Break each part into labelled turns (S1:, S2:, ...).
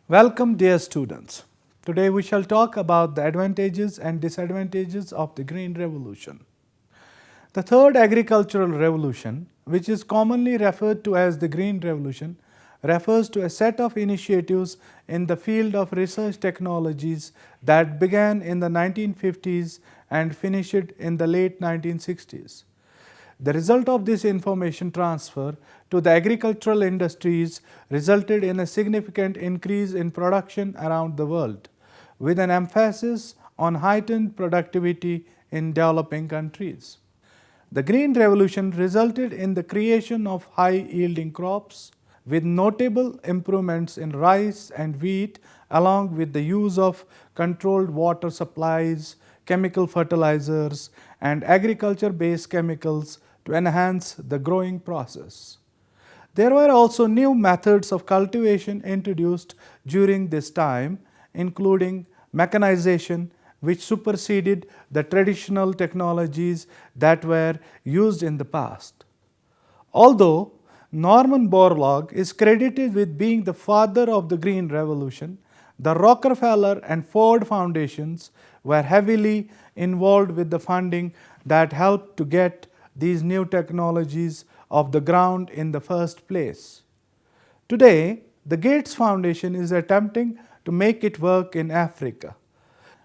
S1: Welcome, dear students. Today we shall talk about the advantages and disadvantages of the Green Revolution. The third agricultural revolution, which is commonly referred to as the Green Revolution, refers to a set of initiatives in the field of research technologies that began in the 1950s and finished in the late 1960s. The result of this information transfer to the agricultural industries resulted in a significant increase in production around the world, with an emphasis on heightened productivity in developing countries. The Green Revolution resulted in the creation of high-yielding crops, with notable improvements in rice and wheat, along with the use of controlled water supplies, chemical fertilizers, and agriculture-based chemicals to enhance the growing process. There were also new methods of cultivation introduced during this time, including mechanization, which superseded the traditional technologies that were used in the past. Although Norman Borlaug is credited with being the father of the Green Revolution, the Rockefeller and Ford foundations were heavily involved with the funding that helped to get these new technologies off the ground in the first place. Today, the Gates Foundation is attempting to make it work in Africa.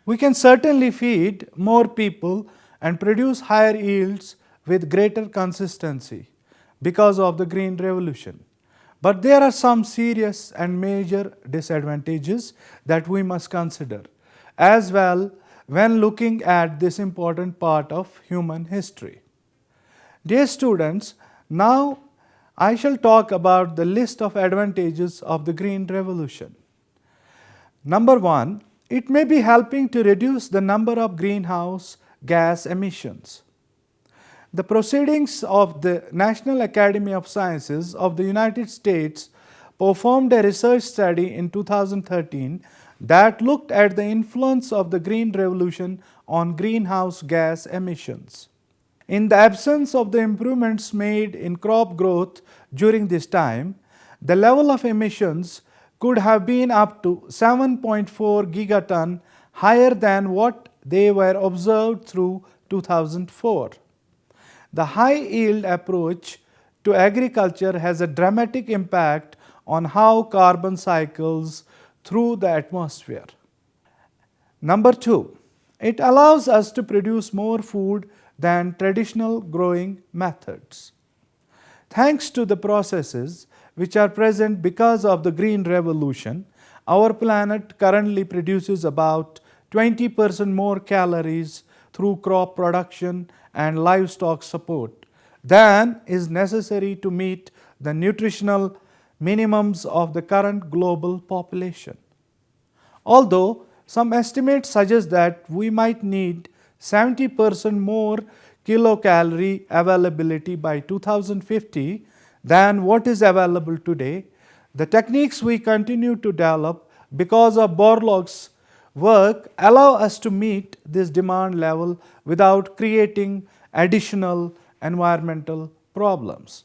S1: We can certainly feed more people and produce higher yields with greater consistency because of the Green Revolution. But there are some serious and major disadvantages that we must consider as well when looking at this important part of human history. Dear students, now I shall talk about the list of advantages of the Green Revolution. Number 1, it may be helping to reduce the number of greenhouse gas emissions. The proceedings of the National Academy of Sciences of the United States performed a research study in 2013 that looked at the influence of the Green Revolution on greenhouse gas emissions. In the absence of the improvements made in crop growth during this time, the level of emissions could have been up to 7.4 gigaton higher than what they were observed through 2004. The high-yield approach to agriculture has a dramatic impact on how carbon cycles through the atmosphere. Number 2, it allows us to produce more food than traditional growing methods. Thanks to the processes which are present because of the Green Revolution, our planet currently produces about 20% more calories through crop production and livestock support than is necessary to meet the nutritional minimums of the current global population. Although some estimates suggest that we might need 70% more kilocalorie availability by 2050 than what is available today, the techniques we continue to develop because of Borlaug's work allow us to meet this demand level without creating additional environmental problems.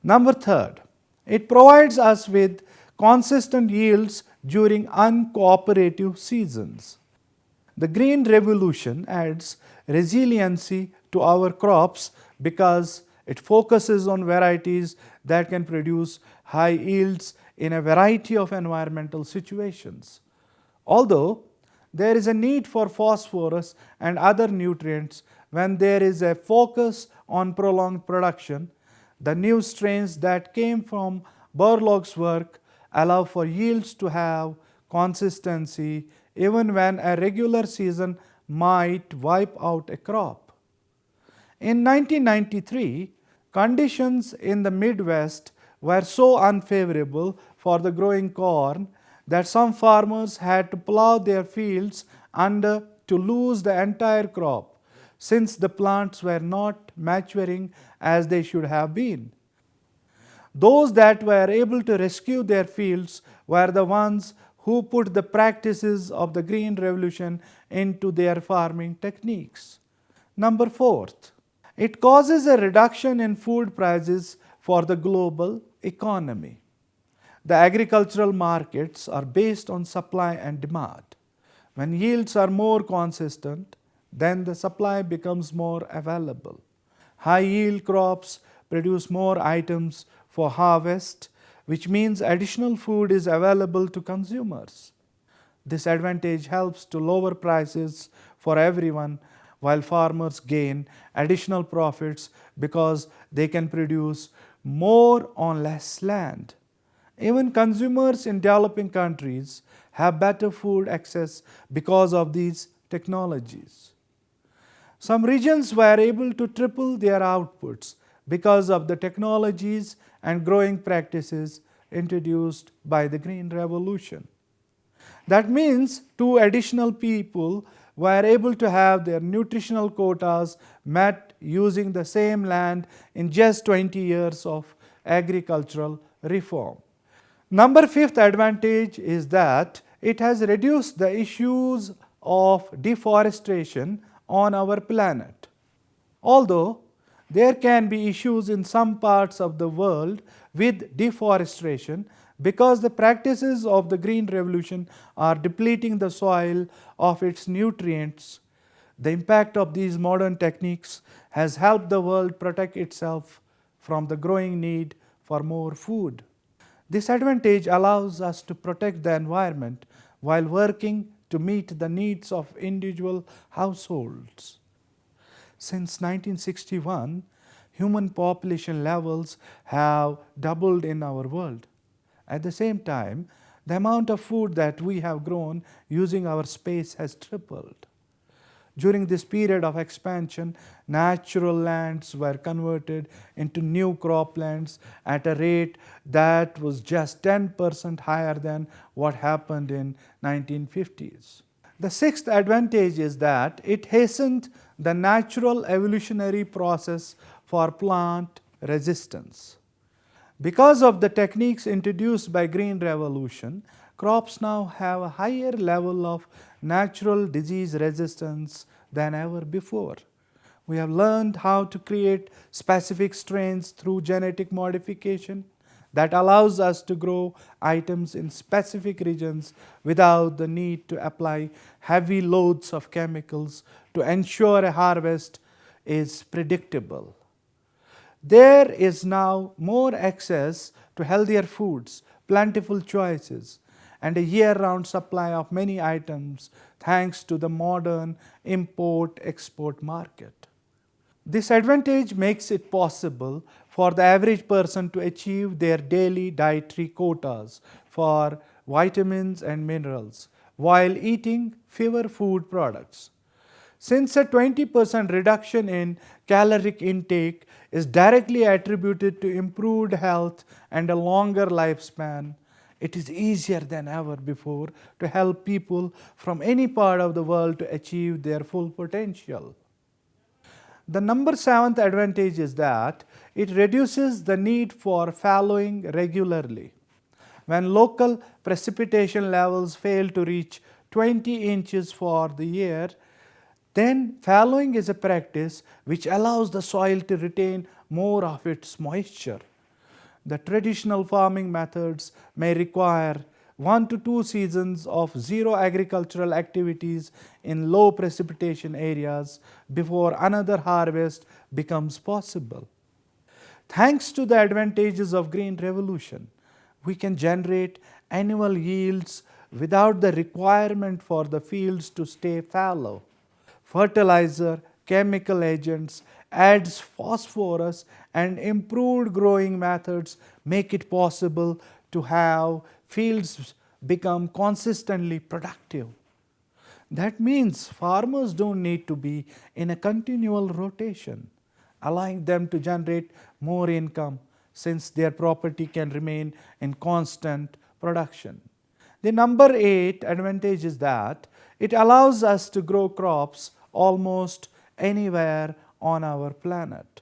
S1: Number 3, it provides us with consistent yields during uncooperative seasons. The Green Revolution adds resiliency to our crops because it focuses on varieties that can produce high yields in a variety of environmental situations. Although there is a need for phosphorus and other nutrients when there is a focus on prolonged production, the new strains that came from Borlaug's work allow for yields to have consistency even when a regular season might wipe out a crop. In 1993, conditions in the Midwest were so unfavorable for the growing corn that some farmers had to plow their fields under to lose the entire crop, since the plants were not maturing as they should have been. Those that were able to rescue their fields were the ones who put the practices of the Green Revolution into their farming techniques. Number 4, it causes a reduction in food prices for the global economy. The agricultural markets are based on supply and demand. When yields are more consistent, then the supply becomes more available. High yield crops produce more items for harvest, which means additional food is available to consumers. This advantage helps to lower prices for everyone, while farmers gain additional profits because they can produce more on less land. Even consumers in developing countries have better food access because of these technologies. Some regions were able to triple their outputs because of the technologies and growing practices introduced by the Green Revolution. That means 2 additional people were able to have their nutritional quotas met using the same land in just 20 years of agricultural reform. Number 5th advantage is that it has reduced the issues of deforestation on our planet. Although there can be issues in some parts of the world with deforestation because the practices of the Green Revolution are depleting the soil of its nutrients. The impact of these modern techniques has helped the world protect itself from the growing need for more food. This advantage allows us to protect the environment while working to meet the needs of individual households. Since 1961, human population levels have doubled in our world. At the same time, the amount of food that we have grown using our space has tripled. During this period of expansion, natural lands were converted into new croplands at a rate that was just 10% higher than what happened in 1950s. The 6th advantage is that it hastened the natural evolutionary process for plant resistance. Because of the techniques introduced by Green Revolution, crops now have a higher level of natural disease resistance than ever before. We have learned how to create specific strains through genetic modification that allows us to grow items in specific regions without the need to apply heavy loads of chemicals to ensure a harvest is predictable. There is now more access to healthier foods, plentiful choices, and a year-round supply of many items thanks to the modern import-export market. This advantage makes it possible for the average person to achieve their daily dietary quotas for vitamins and minerals while eating fewer food products. Since a 20% reduction in caloric intake is directly attributed to improved health and a longer lifespan, it is easier than ever before to help people from any part of the world to achieve their full potential. The number 7th advantage is that it reduces the need for fallowing regularly. When local precipitation levels fail to reach 20 inches for the year, then fallowing is a practice which allows the soil to retain more of its moisture. The traditional farming methods may require 1 to 2 seasons of zero agricultural activities in low precipitation areas before another harvest becomes possible. Thanks to the advantages of Green Revolution, we can generate annual yields without the requirement for the fields to stay fallow. Fertilizer, chemical agents, adds phosphorus, and improved growing methods make it possible to have fields become consistently productive. That means farmers don't need to be in a continual rotation, allowing them to generate more income since their property can remain in constant production. The number 8 advantage is that it allows us to grow crops almost anywhere on our planet.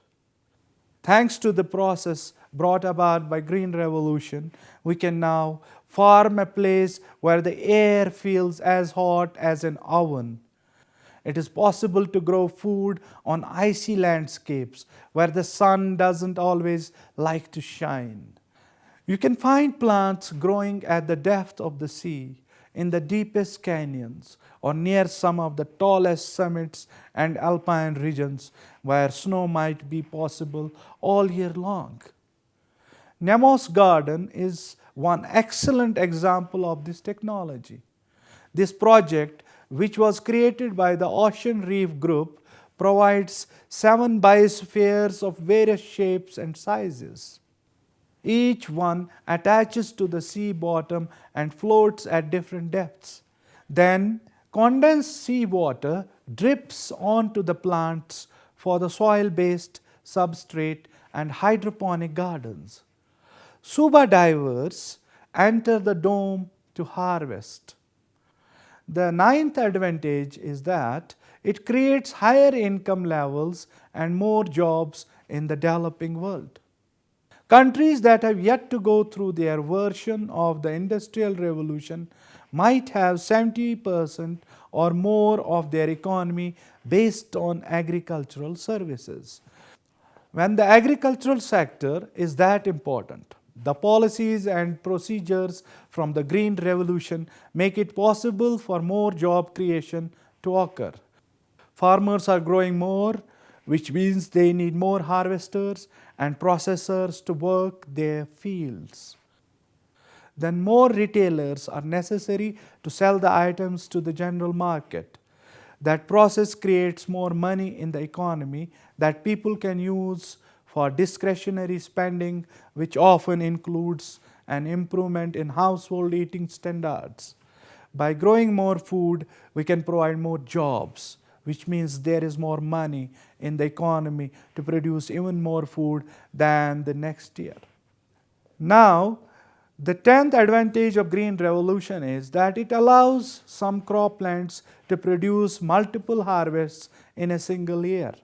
S1: Thanks to the process brought about by Green Revolution, we can now farm a place where the air feels as hot as an oven. It is possible to grow food on icy landscapes where the sun doesn't always like to shine. You can find plants growing at the depth of the sea, in the deepest canyons, or near some of the tallest summits and alpine regions where snow might be possible all year long. Nemo's garden is one excellent example of this technology. This project, which was created by the Ocean Reef Group, provides 7 biospheres of various shapes and sizes. Each one attaches to the sea bottom and floats at different depths. Then, condensed seawater drips onto the plants for the soil based substrate and hydroponic gardens. Scuba divers enter the dome to harvest. The ninth advantage is that it creates higher income levels and more jobs in the developing world. Countries that have yet to go through their version of the Industrial Revolution might have 70% or more of their economy based on agricultural services. When the agricultural sector is that important, the policies and procedures from the Green Revolution make it possible for more job creation to occur. Farmers are growing more, which means they need more harvesters and processors to work their fields. Then more retailers are necessary to sell the items to the general market. That process creates more money in the economy that people can use for discretionary spending, which often includes an improvement in household eating standards. By growing more food, we can provide more jobs, which means there is more money in the economy to produce even more food than the next year. Now, the 10th advantage of Green Revolution is that it allows some croplands to produce multiple harvests in a single year.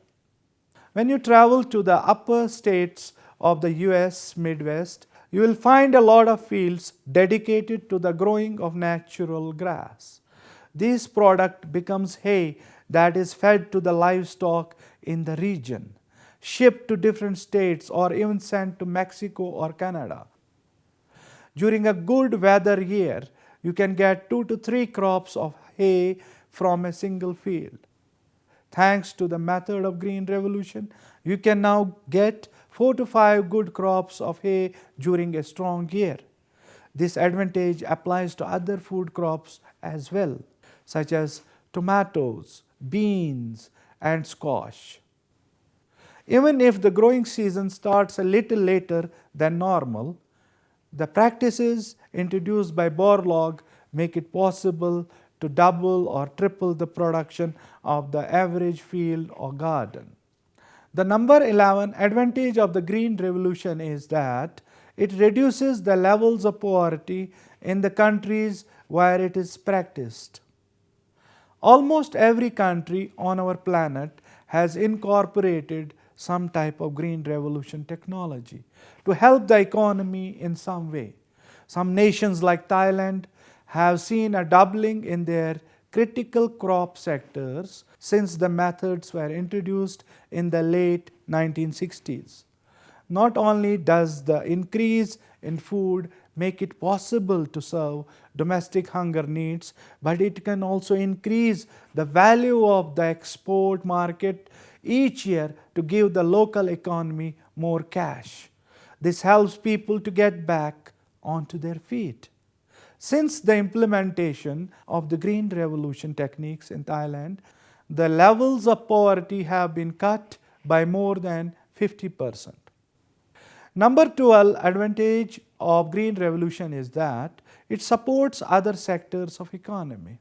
S1: When you travel to the upper states of the US Midwest, you will find a lot of fields dedicated to the growing of natural grass. This product becomes hay that is fed to the livestock in the region, shipped to different states, or even sent to Mexico or Canada. During a good weather year, you can get 2 to 3 crops of hay from a single field. Thanks to the method of Green Revolution, you can now get 4 to 5 good crops of hay during a strong year. This advantage applies to other food crops as well, such as tomatoes, beans, and squash. Even if the growing season starts a little later than normal, the practices introduced by Borlaug make it possible to double or triple the production of the average field or garden. The number 11 advantage of the Green Revolution is that it reduces the levels of poverty in the countries where it is practiced. Almost every country on our planet has incorporated some type of Green Revolution technology to help the economy in some way. Some nations like Thailand have seen a doubling in their critical crop sectors since the methods were introduced in the late 1960s. Not only does the increase in food make it possible to serve domestic hunger needs, but it can also increase the value of the export market each year to give the local economy more cash. This helps people to get back onto their feet. Since the implementation of the Green Revolution techniques in Thailand, the levels of poverty have been cut by more than 50%. Number 12 advantage of Green Revolution is that it supports other sectors of economy.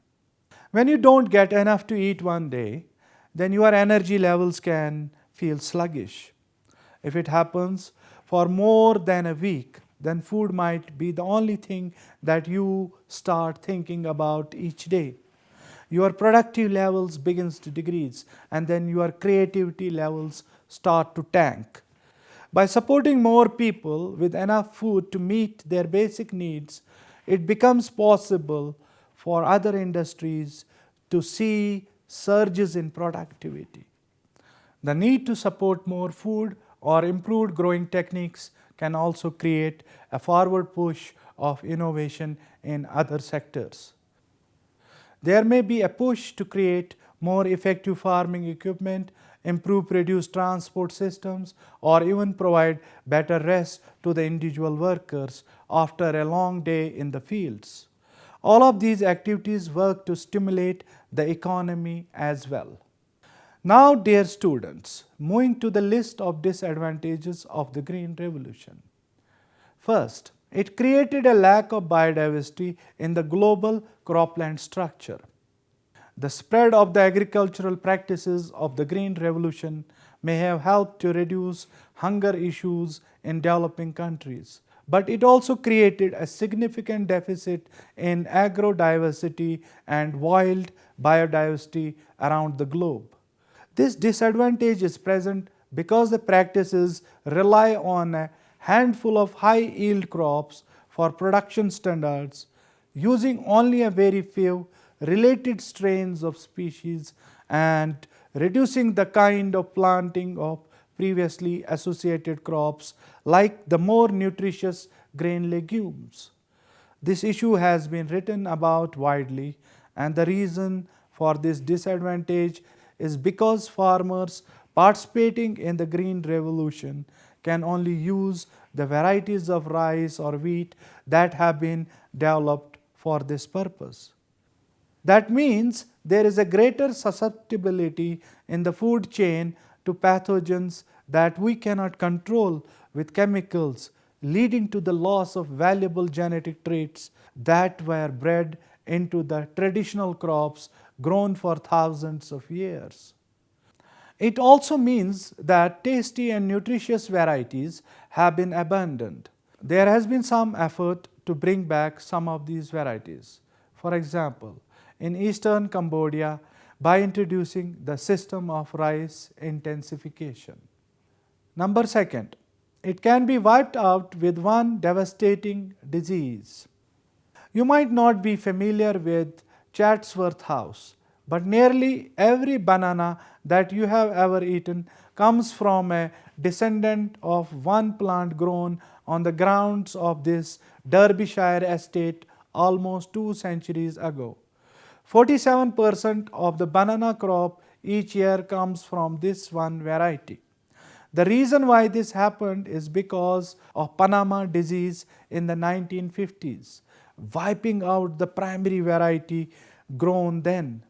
S1: When you don't get enough to eat one day, then your energy levels can feel sluggish. If it happens for more than a week, then food might be the only thing that you start thinking about each day. Your productive levels begins to decrease, and then your creativity levels start to tank. By supporting more people with enough food to meet their basic needs, it becomes possible for other industries to see surges in productivity. The need to support more food or improved growing techniques can also create a forward push of innovation in other sectors. There may be a push to create more effective farming equipment, improve produce transport systems, or even provide better rest to the individual workers after a long day in the fields. All of these activities work to stimulate the economy as well. Now, dear students, moving to the list of disadvantages of the Green Revolution. First, it created a lack of biodiversity in the global cropland structure. The spread of the agricultural practices of the Green Revolution may have helped to reduce hunger issues in developing countries, but it also created a significant deficit in agrodiversity and wild biodiversity around the globe. This disadvantage is present because the practices rely on a handful of high-yield crops for production standards, using only a very few related strains of species and reducing the kind of planting of previously associated crops like the more nutritious grain legumes. This issue has been written about widely, and the reason for this disadvantage is because farmers participating in the Green Revolution can only use the varieties of rice or wheat that have been developed for this purpose. That means there is a greater susceptibility in the food chain to pathogens that we cannot control with chemicals, leading to the loss of valuable genetic traits that were bred into the traditional crops grown for thousands of years. It also means that tasty and nutritious varieties have been abandoned. There has been some effort to bring back some of these varieties. For example, in eastern Cambodia, by introducing the system of rice intensification. Number second, it can be wiped out with one devastating disease. You might not be familiar with Chatsworth House, but nearly every banana that you have ever eaten comes from a descendant of one plant grown on the grounds of this Derbyshire estate almost 2 centuries ago. 47% of the banana crop each year comes from this one variety. The reason why this happened is because of Panama disease in the 1950s, wiping out the primary variety grown then,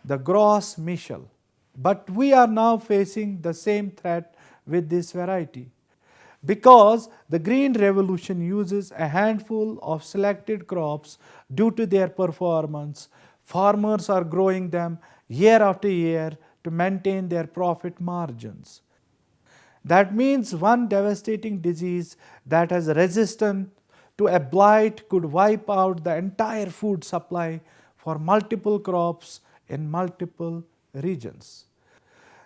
S1: the Gros Michel. But we are now facing the same threat with this variety. Because the Green Revolution uses a handful of selected crops due to their performance, farmers are growing them year after year to maintain their profit margins. That means one devastating disease that has resistance to a blight could wipe out the entire food supply for multiple crops in multiple regions.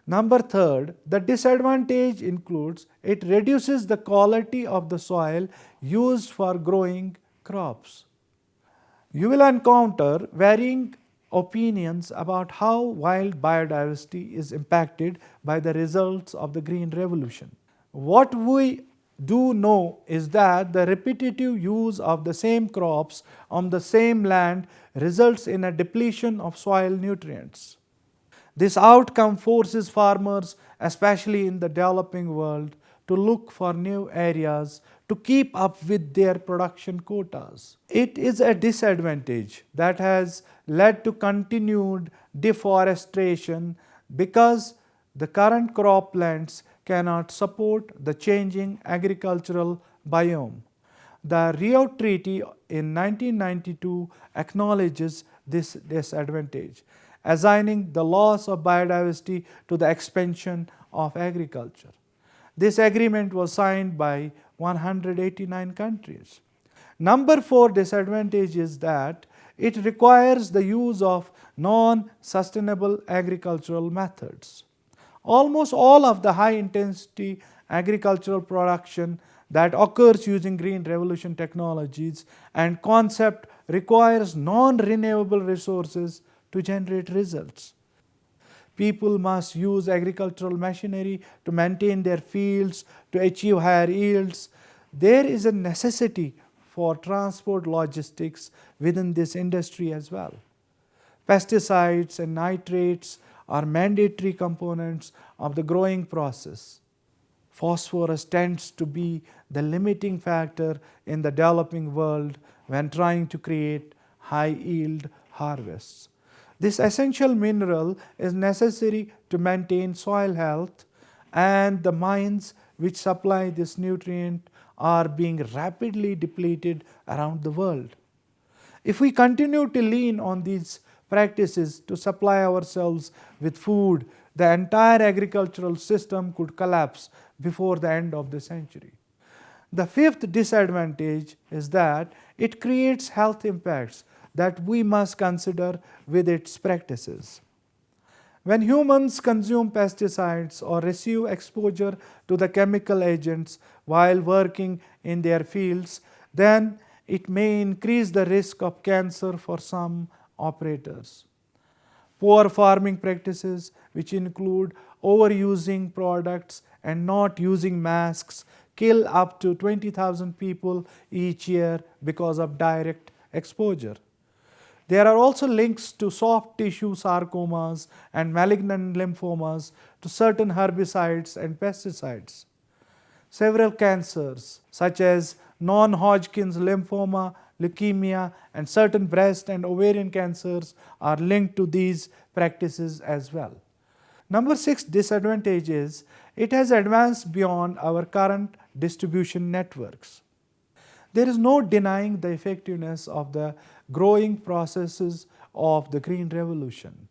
S1: Number third, the disadvantage includes it reduces the quality of the soil used for growing crops. You will encounter varying opinions about how wild biodiversity is impacted by the results of the Green Revolution. What we do know is that the repetitive use of the same crops on the same land results in a depletion of soil nutrients. This outcome forces farmers, especially in the developing world, to look for new areas to keep up with their production quotas. It is a disadvantage that has led to continued deforestation because the current croplands cannot support the changing agricultural biome. The Rio Treaty in 1992 acknowledges this disadvantage, assigning the loss of biodiversity to the expansion of agriculture. This agreement was signed by 189 countries. Number 4 disadvantage is that it requires the use of non-sustainable agricultural methods. Almost all of the high-intensity agricultural production that occurs using Green Revolution technologies and concept requires non-renewable resources to generate results. People must use agricultural machinery to maintain their fields, to achieve higher yields. there is a necessity for transport logistics within this industry as well. Pesticides and nitrates are mandatory components of the growing process. Phosphorus tends to be the limiting factor in the developing world when trying to create high yield harvests. This essential mineral is necessary to maintain soil health, and the mines which supply this nutrient are being rapidly depleted around the world. If we continue to lean on these practices to supply ourselves with food, the entire agricultural system could collapse before the end of the century. The fifth disadvantage is that it creates health impacts that we must consider with its practices. When humans consume pesticides or receive exposure to the chemical agents while working in their fields, then it may increase the risk of cancer for some operators. Poor farming practices, which include overusing products and not using masks, kill up to 20,000 people each year because of direct exposure. There are also links to soft tissue sarcomas and malignant lymphomas to certain herbicides and pesticides. Several cancers, such as non-Hodgkin's lymphoma, leukemia, and certain breast and ovarian cancers, are linked to these practices as well. Number 6 disadvantage is it has advanced beyond our current distribution networks. There is no denying the effectiveness of the growing processes of the Green Revolution.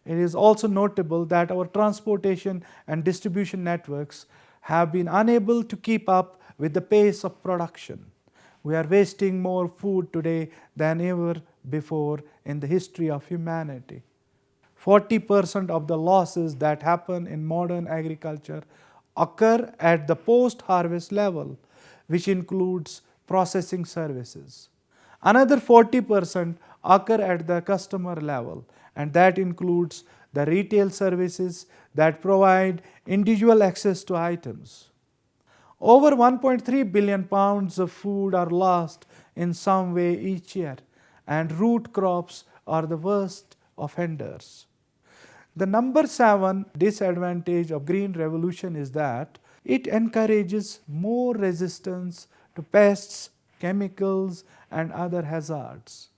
S1: It is also notable that our transportation and distribution networks have been unable to keep up with the pace of production. We are wasting more food today than ever before in the history of humanity. 40% of the losses that happen in modern agriculture occur at the post-harvest level, which includes processing services. Another 40% occur at the customer level, and that includes the retail services that provide individual access to items. Over 1.3 billion pounds of food are lost in some way each year, and root crops are the worst offenders. The number 7 disadvantage of Green Revolution is that it encourages more resistance to pests, chemicals, and other hazards.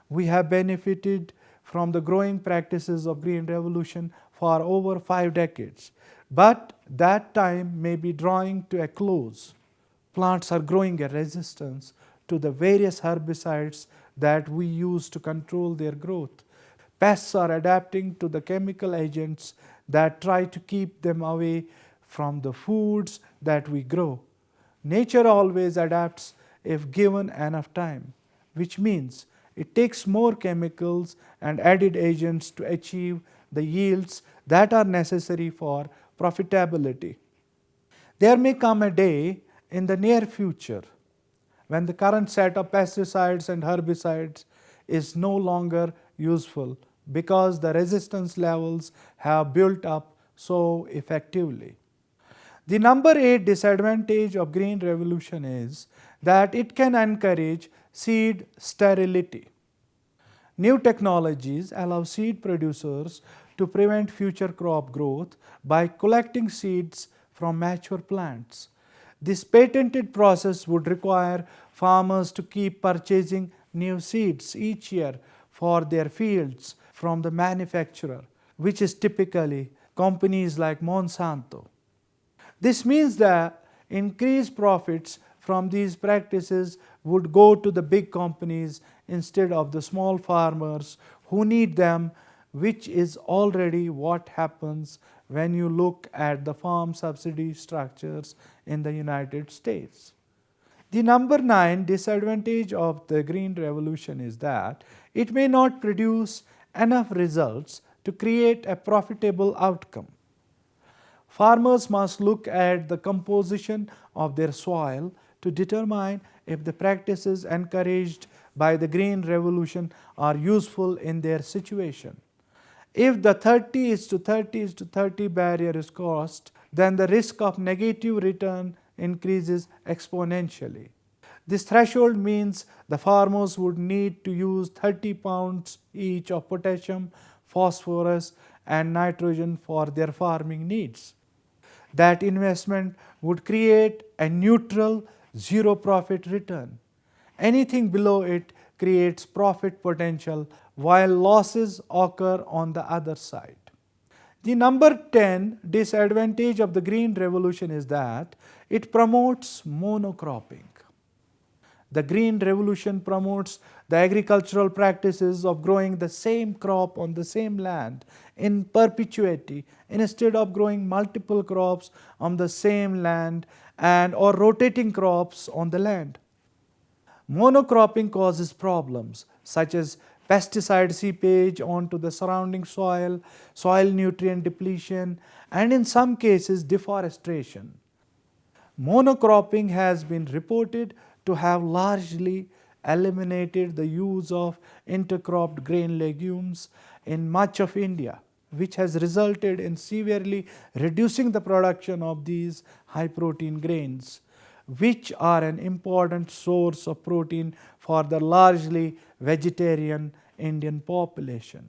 S1: We have benefited from the growing practices of Green Revolution for over 5 decades, but that time may be drawing to a close. Plants are growing a resistance to the various herbicides that we use to control their growth. Pests are adapting to the chemical agents that try to keep them away from the foods that we grow. Nature always adapts if given enough time, which means it takes more chemicals and added agents to achieve the yields that are necessary for profitability. There may come a day in the near future when the current set of pesticides and herbicides is no longer useful because the resistance levels have built up so effectively. The number 8 disadvantage of Green Revolution is that it can encourage seed sterility. New technologies allow seed producers to prevent future crop growth by collecting seeds from mature plants. This patented process would require farmers to keep purchasing new seeds each year for their fields from the manufacturer, which is typically companies like Monsanto. This means that increased profits from these practices would go to the big companies instead of the small farmers who need them, which is already what happens when you look at the farm subsidy structures in the United States. The number 9 disadvantage of the Green Revolution is that it may not produce enough results to create a profitable outcome. Farmers must look at the composition of their soil to determine if the practices encouraged by the Green Revolution are useful in their situation. If the 30:30:30 barrier is crossed, then the risk of negative return increases exponentially. This threshold means the farmers would need to use 30 pounds each of potassium, phosphorus, and nitrogen for their farming needs. That investment would create a neutral, zero profit return. Anything below it creates profit potential, while losses occur on the other side. The number 10 disadvantage of the Green Revolution is that it promotes monocropping. The Green Revolution promotes the agricultural practices of growing the same crop on the same land in perpetuity instead of growing multiple crops on the same land and or rotating crops on the land. Monocropping causes problems such as pesticide seepage onto the surrounding soil, soil nutrient depletion, and in some cases deforestation. Monocropping has been reported to have largely eliminated the use of intercropped grain legumes in much of India, which has resulted in severely reducing the production of these high protein grains, which are an important source of protein for the largely vegetarian Indian population.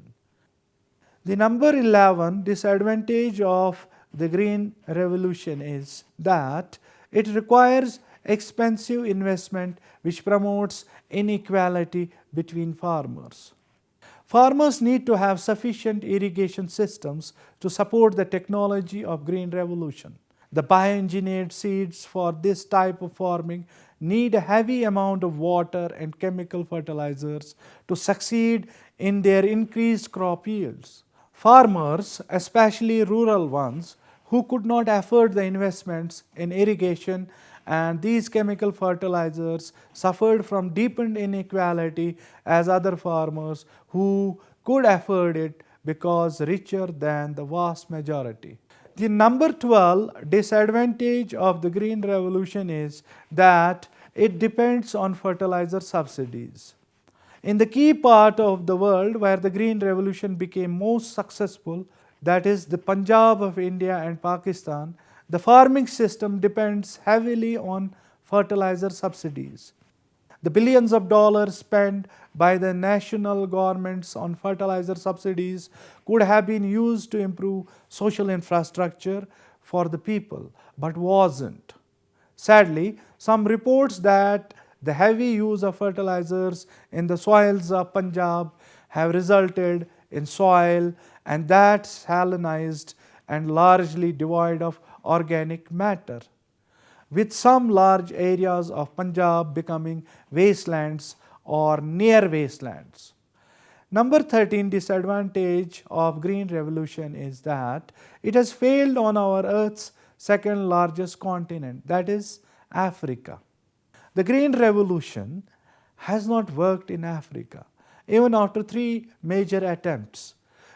S1: The number 11 disadvantage of the Green Revolution is that it requires expensive investment which promotes inequality between farmers. Farmers need to have sufficient irrigation systems to support the technology of Green Revolution. The bioengineered seeds for this type of farming need a heavy amount of water and chemical fertilizers to succeed in their increased crop yields. Farmers, especially rural ones, who could not afford the investments in irrigation and these chemical fertilizers, suffered from deepened inequality as other farmers who could afford it because richer than the vast majority. The number 12 disadvantage of the Green Revolution is that it depends on fertilizer subsidies. In the key part of the world where the Green Revolution became most successful, that is the Punjab of India and Pakistan, the farming system depends heavily on fertilizer subsidies. The billions of dollars spent by the national governments on fertilizer subsidies could have been used to improve social infrastructure for the people, but wasn't. Sadly, some reports that the heavy use of fertilizers in the soils of Punjab have resulted in soil and that's salinized and largely devoid of organic matter, with some large areas of Punjab becoming wastelands or near wastelands. Number 13 disadvantage of Green Revolution is that it has failed on our Earth's second largest continent, that is Africa. The Green Revolution has not worked in Africa, even after 3 major attempts,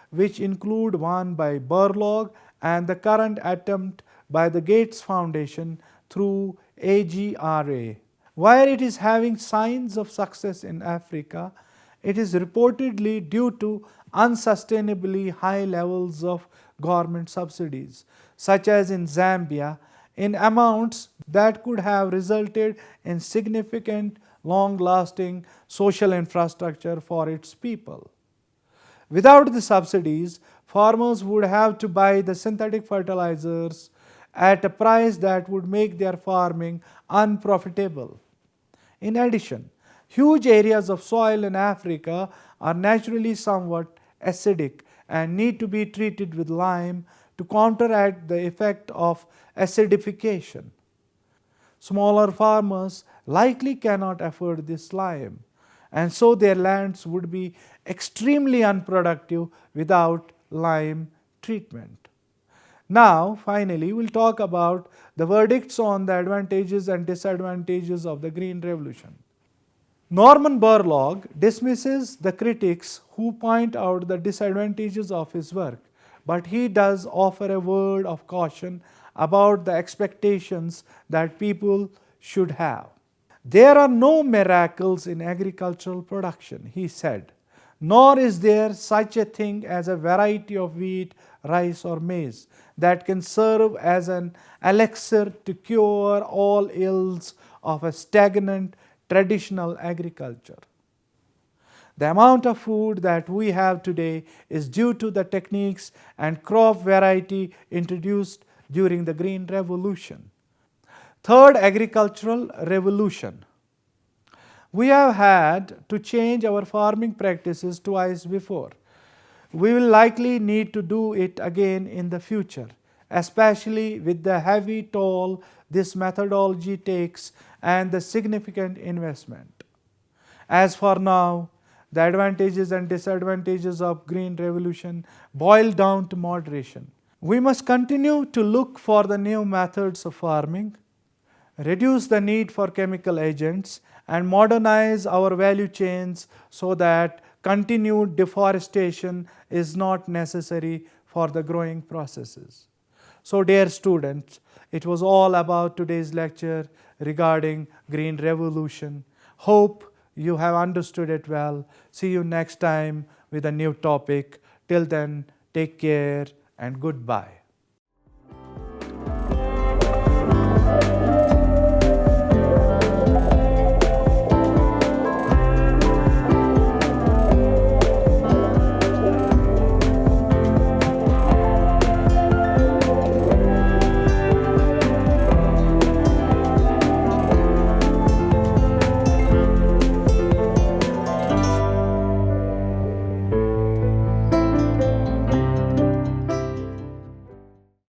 S1: which include one by Burlog and the current attempt by the Gates Foundation through AGRA. While it is having signs of success in Africa, it is reportedly due to unsustainably high levels of government subsidies, such as in Zambia, in amounts that could have resulted in significant, long-lasting social infrastructure for its people. Without the subsidies, farmers would have to buy the synthetic fertilizers at a price that would make their farming unprofitable. In addition, huge areas of soil in Africa are naturally somewhat acidic and need to be treated with lime to counteract the effect of acidification. Smaller farmers likely cannot afford this lime, and so their lands would be extremely unproductive without lime treatment. Now, finally, we'll talk about the verdicts on the advantages and disadvantages of the Green Revolution. Norman Borlaug dismisses the critics who point out the disadvantages of his work, but he does offer a word of caution about the expectations that people should have. There are no miracles in agricultural production, he said. nor is there such a thing as a variety of wheat, rice, or maize that can serve as an elixir to cure all ills of a stagnant traditional agriculture. The amount of food that we have today is due to the techniques and crop variety introduced during the Green Revolution. Third agricultural revolution. We have had to change our farming practices twice before. We will likely need to do it again in the future, especially with the heavy toll this methodology takes and the significant investment. As for now, the advantages and disadvantages of Green Revolution boil down to moderation. We must continue to look for the new methods of farming, reduce the need for chemical agents, and modernize our value chains so that continued deforestation is not necessary for the growing processes. So, dear students, it was all about today's lecture regarding Green Revolution. Hope you have understood it well. See you next time with a new topic. Till then, take care and goodbye.